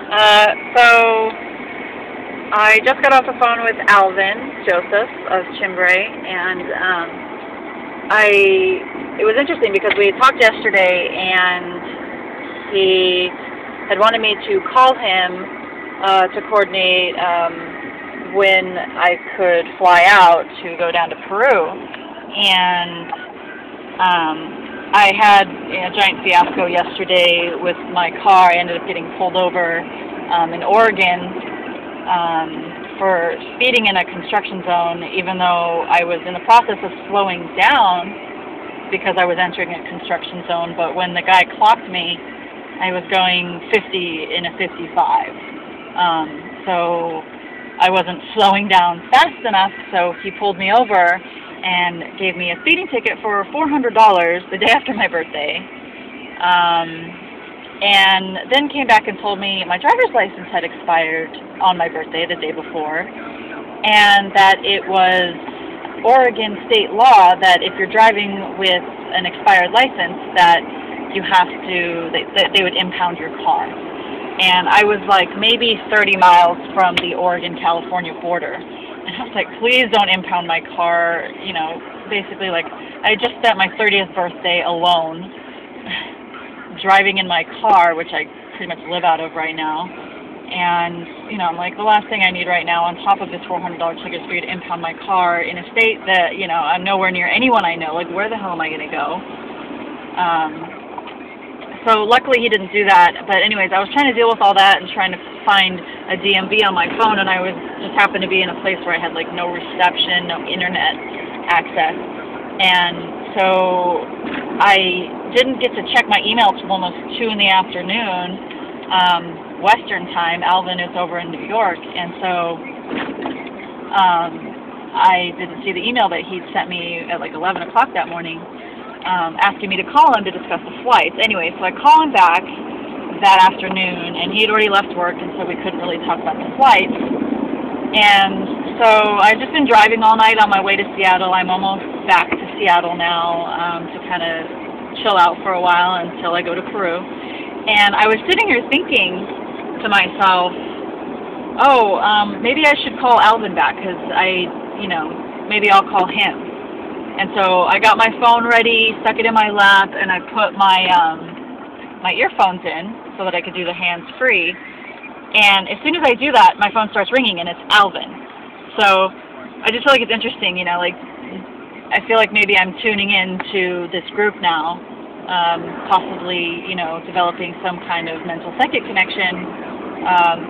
So I just got off the phone with Alvin Joseph of Chimbray, and it was interesting because we had talked yesterday, and he had wanted me to call him to coordinate when I could fly out to go down to Peru, and I had a giant fiasco yesterday with my car. I ended up getting pulled over in Oregon for speeding in a construction zone, even though I was in the process of slowing down because I was entering a construction zone. But when the guy clocked me, I was going 50 in a 55. So I wasn't slowing down fast enough, so he pulled me over and gave me a speeding ticket for $400 the day after my birthday, and then came back and told me my driver's license had expired on my birthday the day before, and that it was Oregon state law that if you're driving with an expired license that you have to, that they would impound your car. And I was like maybe 30 miles from the Oregon-California border. And I was like, please don't impound my car. You know, basically, like, I just spent my 30th birthday alone driving in my car, which I pretty much live out of right now. And, you know, I'm like, the last thing I need right now on top of this $400 ticket is for you to impound my car in a state that, you know, I'm nowhere near anyone I know. Like, where the hell am I going to go? So luckily he didn't do that. But anyways, I was trying to deal with all that and trying to find a DMV on my phone, and I was just happened to be in a place where I had like no reception, no internet access, and so I didn't get to check my email till almost 2 in the afternoon, Western time. Alvin is over in New York, and so I didn't see the email that he'd sent me at like 11 o'clock that morning, asking me to call him to discuss the flights. Anyway, so I call him back that afternoon, and he had already left work, and so we couldn't really talk about the flights. And so I've just been driving all night on my way to Seattle. I'm almost back to Seattle now, to kind of chill out for a while until I go to Peru. And I was sitting here thinking to myself, maybe I should call Alvin back, because maybe I'll call him. And so I got my phone ready, stuck it in my lap, and I put my earphones in so that I could do the hands-free. And as soon as I do that, my phone starts ringing, and it's Alvin. So I just feel like it's interesting, you know, like I feel like maybe I'm tuning into this group now, possibly, you know, developing some kind of mental psychic connection,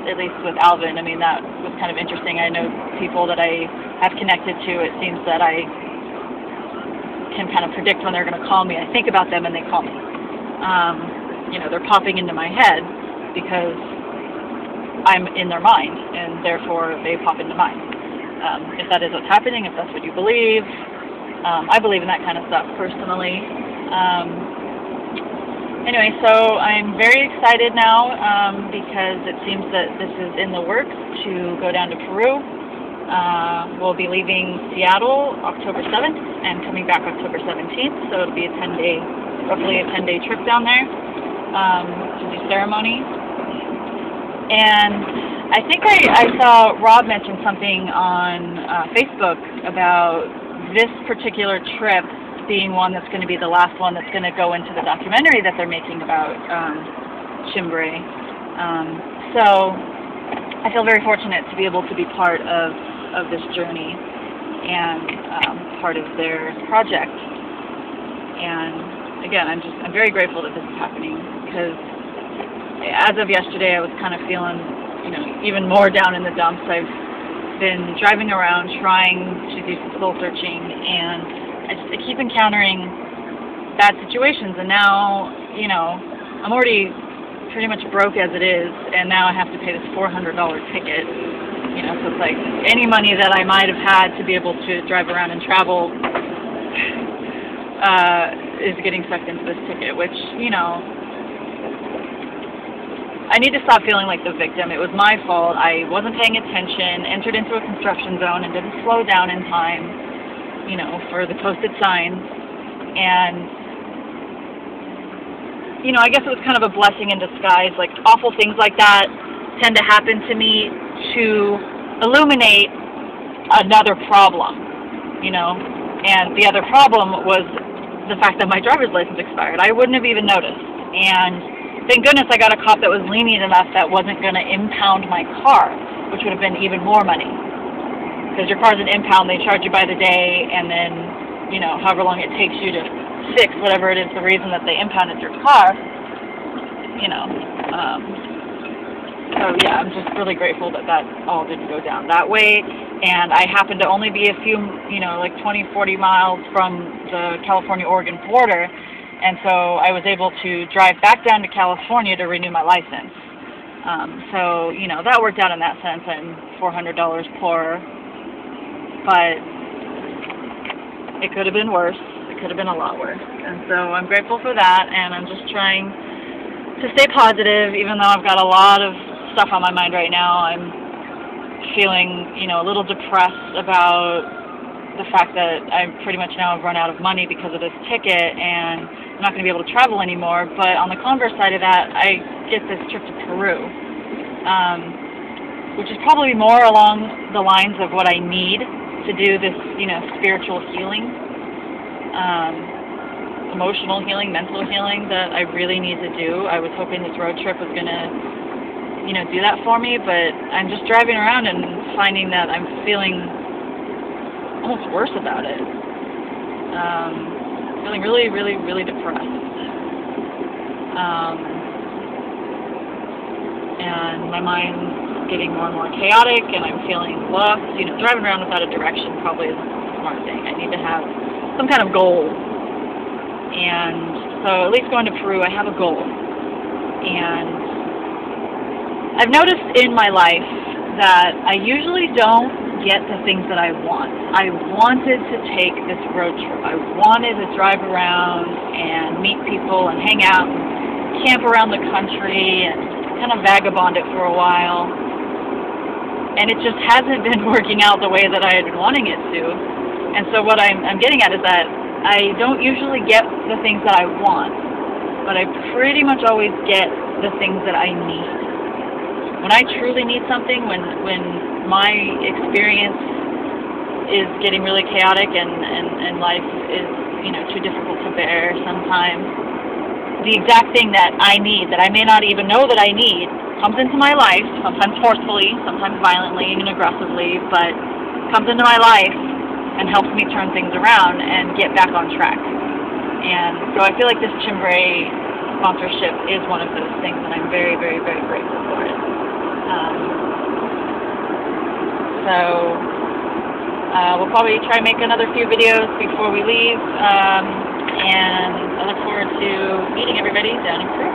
at least with Alvin. I mean, that was kind of interesting. I know people that I have connected to. It seems that I can kind of predict when they're going to call me. I think about them and they call me. You know, they're popping into my head because I'm in their mind, and therefore they pop into mine. If that is what's happening, if that's what you believe, I believe in that kind of stuff personally. Anyway, so I'm very excited now because it seems that this is in the works to go down to Peru. We'll be leaving Seattle October 7th and coming back October 17th, so it'll be roughly a 10-day trip down there to do ceremony. And I think I saw Rob mention something on Facebook about this particular trip being one that's going to be the last one that's going to go into the documentary that they're making about Chimbray. So I feel very fortunate to be able to be part of this journey and part of their project. And again, I'm very grateful that this is happening, because as of yesterday I was kind of feeling, you know, even more down in the dumps. I've been driving around trying to do some soul searching, and I keep encountering bad situations, and now, you know, I'm already pretty much broke as it is, and now I have to pay this $400 ticket. You know, so it's like any money that I might have had to be able to drive around and travel is getting sucked into this ticket, which, you know, I need to stop feeling like the victim. It was my fault. I wasn't paying attention, entered into a construction zone, and didn't slow down in time, you know, for the posted signs. And, you know, I guess it was kind of a blessing in disguise. Like, awful things like that tend to happen to me to illuminate another problem, you know? And the other problem was the fact that my driver's license expired. I wouldn't have even noticed. And thank goodness I got a cop that was lenient enough that wasn't going to impound my car, which would have been even more money. Because your car's an impound, they charge you by the day, and then, you know, however long it takes you to fix whatever it is the reason that they impounded your car, you know. So yeah, I'm just really grateful that that all didn't go down that way. And I happened to only be a few, you know, like 20, 40 miles from the California-Oregon border. And so I was able to drive back down to California to renew my license. So, you know, that worked out in that sense. I'm $400 poorer. But it could have been worse. It could have been a lot worse. And so I'm grateful for that. And I'm just trying to stay positive, even though I've got a lot of stuff on my mind right now. I'm feeling, you know, a little depressed about the fact that I pretty much now have run out of money because of this ticket, and I'm not going to be able to travel anymore. But on the converse side of that, I get this trip to Peru, which is probably more along the lines of what I need to do this, you know, spiritual healing, emotional healing, mental healing that I really need to do. I was hoping this road trip was going to, you know, do that for me, but I'm just driving around and finding that I'm feeling almost worse about it. Feeling really, really, really depressed. And my mind's getting more and more chaotic, and I'm feeling lost. You know, driving around without a direction probably isn't a smart thing. I need to have some kind of goal. And so at least going to Peru, I have a goal. And I've noticed in my life that I usually don't get the things that I want. I wanted to take this road trip. I wanted to drive around and meet people and hang out and camp around the country and kind of vagabond it for a while. And it just hasn't been working out the way that I had been wanting it to. And so what I'm getting at is that I don't usually get the things that I want, but I pretty much always get the things that I need. When I truly need something, when my experience is getting really chaotic and life is, you know, too difficult to bear sometimes, the exact thing that I need, that I may not even know that I need, comes into my life, sometimes forcefully, sometimes violently and aggressively, but comes into my life and helps me turn things around and get back on track. And so I feel like this Chimbre sponsorship is one of those things, and I'm very, very, very grateful for it. We'll probably try and make another few videos before we leave, and I look forward to meeting everybody down in Peru.